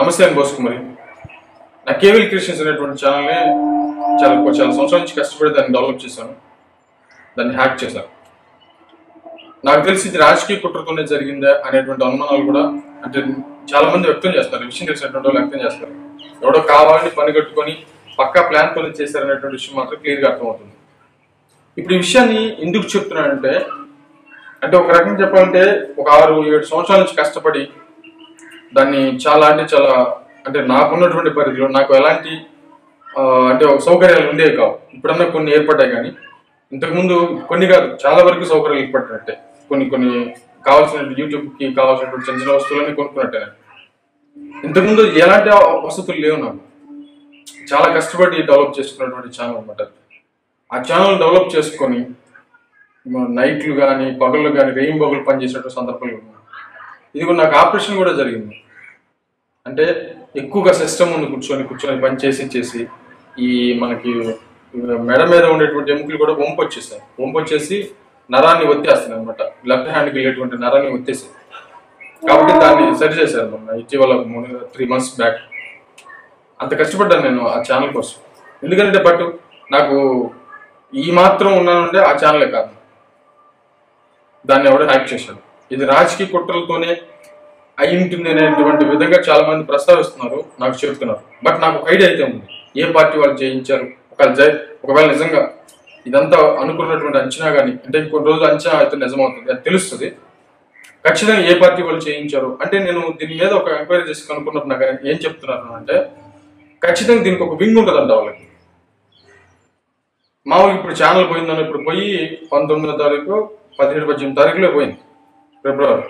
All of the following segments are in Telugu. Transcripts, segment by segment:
నమస్తే అండి బోసుకుమరి. నా కేవల్ క్రియేషన్స్ అనేటువంటి ఛానల్ని చాలా సంవత్సరాల నుంచి కష్టపడి దాన్ని డెవలప్ చేశాను, దాన్ని హ్యాక్ చేశాను. నాకు తెలిసి ఇది రాజకీయ కుట్రతోనే జరిగిందా అనేటువంటి అనుమానాలు కూడా అంటే చాలా మంది వ్యక్తం చేస్తారు, విషయం తెలిసినటువంటి వాళ్ళు వ్యక్తం చేస్తారు. ఎవడో కావాలని పని కట్టుకొని పక్కా ప్లాన్తో చేశారనేటువంటి విషయం మాత్రం క్లియర్గా అర్థమవుతుంది. ఇప్పుడు ఈ విషయాన్ని ఎందుకు చెప్తున్నానంటే ఒక రకంగా చెప్పాలంటే ఒక 6-7 సంవత్సరాల నుంచి కష్టపడి దాన్ని చాలా నాకున్నటువంటి పరిధిలో నాకు ఎలాంటి సౌకర్యాలు ఉండేవి కావు. ఇప్పుడన్నా కొన్ని ఏర్పడ్డాయి, కానీ ఇంతకుముందు కొన్ని కాదు, చాలా వరకు సౌకర్యాలు ఏర్పడినట్టే. కొన్ని కావాల్సిన యూట్యూబ్కి కావాల్సినటువంటి చిన్న చిన్న వస్తువులన్నీ కొనుక్కున్నట్టే. ఇంతకుముందు ఎలాంటి వసతులు లేవు. నాకు చాలా కష్టపడి డెవలప్ చేసుకున్నటువంటి ఛానల్ అనమాట. ఆ ఛానల్ డెవలప్ చేసుకొని నైట్లు కానీ పగళ్ళు కానీ రెయిన్ బగులు పనిచేసేటువంటి సందర్భాలు ఉన్నాయి. ఇది కూడా నాకు ఆపరేషన్ కూడా జరిగింది. అంటే ఎక్కువగా సిస్టమ్ ముందు కూర్చొని పని చేసి ఈ మనకి మెడ మీద ఉండేటువంటి ఎముకలు కూడా వంపొచ్చేసి నరాన్ని ఒత్తేస్తాయి అనమాట. లెఫ్ట్ హ్యాండ్కి వెళ్ళేటువంటి నరాన్ని ఒత్తేసాయి. కాబట్టి దాన్ని సరి చేశారు మొన్న ఇటీవల 3 months బ్యాక్. అంత కష్టపడ్డాను నేను ఆ ఛానల్ కోసం. ఎందుకంటే నాకు ఈ మాత్రం ఉన్నానంటే ఆ ఛానలే కాదు, దాన్ని ఎవడో హ్యాక్ చేశాడు. ఇది రాజకీయ కుట్రలతోనే అయి ఉంటుంది అనేటువంటి విధంగా చాలా మంది ప్రస్తావిస్తున్నారు, నాకు చెబుతున్నారు. బట్ నాకు ఒక ఐడియా అయితే ఉంది, ఏ పార్టీ వాళ్ళు చేయించారు. ఒకవేళ నిజంగా ఇదంతా అనుకున్నటువంటి అంచనా కానీ ఇంకొన్ని రోజులు అంచనా అయితే నిజమవుతుంది, అది తెలుస్తుంది. ఖచ్చితంగా ఏ పార్టీ వాళ్ళు చేయించారు అంటే నేను దీని మీద ఒక ఎంక్వైరీ చేసి కనుక్కున్నప్పుడు నాకు ఏం చెప్తున్నారు అంటే ఖచ్చితంగా దీనికి ఒక వింగ్ ఉంటుందంట వాళ్ళకి. మామూలుగా ఇప్పుడు ఛానల్ పోయిందని ఇప్పుడు పోయి 19వ తారీఖు 17-18 తారీఖులో పోయింది, ఫిబ్రవరి.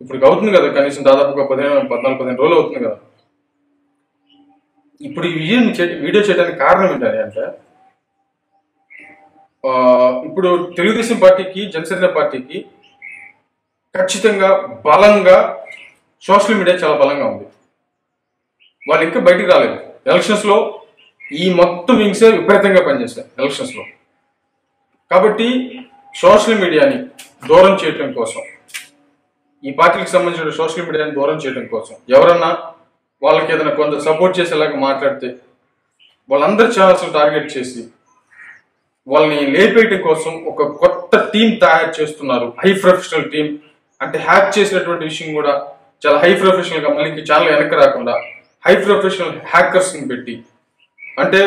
ఇప్పుడు అవుతుంది కదా, కనీసం దాదాపుగా 14-15 రోజులు అవుతుంది కదా. ఇప్పుడు ఈ వీడియో చేయడానికి కారణం ఏంటంటే ఇప్పుడు తెలుగుదేశం పార్టీకి జనసేన పార్టీకి ఖచ్చితంగా బలంగా సోషల్ మీడియా చాలా బలంగా ఉంది. వాళ్ళు ఇంకా బయటికి రాలేదు. ఎలక్షన్స్లో ఈ మొత్తం వింగ్సే విపరీతంగా పనిచేస్తాయి ఎలక్షన్స్లో. కాబట్టి సోషల్ మీడియాని దూరం చేయడం కోసం, ఈ పార్టీకి సంబంధించిన సోషల్ మీడియాని దూరం చేయడం కోసం ఎవరన్నా వాళ్ళకి ఏదైనా కొంత సపోర్ట్ చేసేలాగా మాట్లాడితే వాళ్ళందరి ఛానల్స్ టార్గెట్ చేసి వాళ్ళని లేపేయటం కోసం ఒక కొత్త టీం తయారు చేస్తున్నారు. High professional team. అంటే హ్యాక్ చేసినటువంటి విషయం కూడా చాలా హై ప్రొఫెషనల్గా, మళ్ళీ ఛానల్ వెనక్కి రాకుండా హై ప్రొఫెషనల్ హ్యాకర్స్ని పెట్టి, అంటే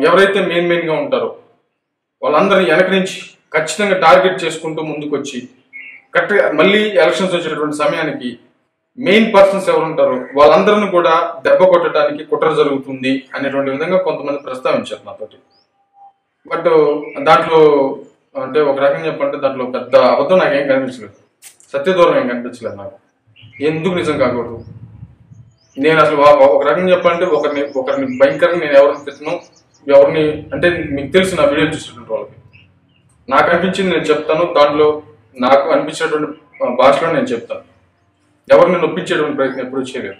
ఎవరైతే మెయిన్గా ఉంటారో వాళ్ళందరినీ వెనక నుంచి ఖచ్చితంగా టార్గెట్ చేసుకుంటూ ముందుకు వచ్చి కరెక్ట్గా మళ్ళీ ఎలక్షన్స్ వచ్చేటటువంటి సమయానికి మెయిన్ పర్సన్స్ ఎవరు ఉంటారో వాళ్ళందరినీ కూడా దెబ్బ కొట్టడానికి కుట్ర జరుగుతుంది అనేటువంటి విధంగా కొంతమంది ప్రస్తావించారు నాతోటి. బట్ దాంట్లో ఒక రకంగా చెప్పాలంటే దాంట్లో పెద్ద అబద్ధం నాకేం కనిపించలేదు, సత్యదూరం ఏం కనిపించలేదు నాకు. ఎందుకు నిజం కాకూడదు? నేను అసలు ఒక రకంగా చెప్పాలంటే ఒకరిని భయంకరంగా నేను ఎవరిని తెచ్చినాను, ఎవరిని మీకు తెలుసు నా వీడియో చూసినటువంటి వాళ్ళకి నాకు అనిపించింది నేను చెప్తాను. దాంట్లో నాకు అనిపించినటువంటి భాషలో నేను చెప్తాను. ఎవరిని నొప్పించేటువంటి ప్రయత్నం ఎప్పుడూ చేయలేదు.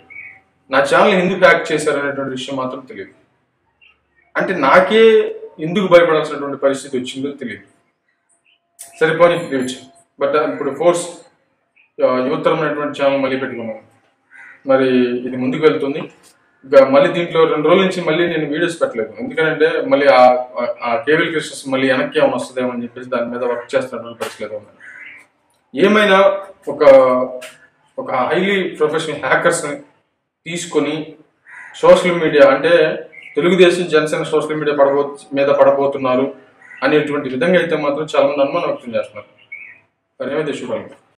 నా ఛానల్ ఎందుకు హ్యాక్ చేశారనేటువంటి విషయం మాత్రం తెలియదు. నాకే ఎందుకు భయపడాల్సినటువంటి పరిస్థితి వచ్చిందో తెలియదు. సరిపోని రీచ్. బట్ ఇప్పుడు ఫోర్స్ యువతరం అనేటువంటి ఛానల్ మళ్ళీ పెట్టుకున్నాను. మరి ఇది ముందుకు వెళ్తుంది. మళ్ళీ దీంట్లో 2 రోజుల నుంచి మళ్ళీ నేను వీడియోస్ పెట్టలేదు. ఎందుకంటే మళ్ళీ ఆ కేబుల్ క్రియేషన్స్ మళ్ళీ వెనక్కి ఏమైనా వస్తుందేమో అని చెప్పేసి దాని మీద వర్క్ చేస్తున్నటువంటి పరిస్థితి ఉన్నాయి. ఏమైనా ఒక హైలీ ప్రొఫెషనల్ హ్యాకర్స్ని తీసుకొని social media Telugu Desam Janasena social media పడబోతున్నారు అనేటువంటి విధంగా అయితే మాత్రం చాలా మంది అనుమానం వ్యక్తం చేస్తున్నారు. మరి ఏమైతే చూడాలి.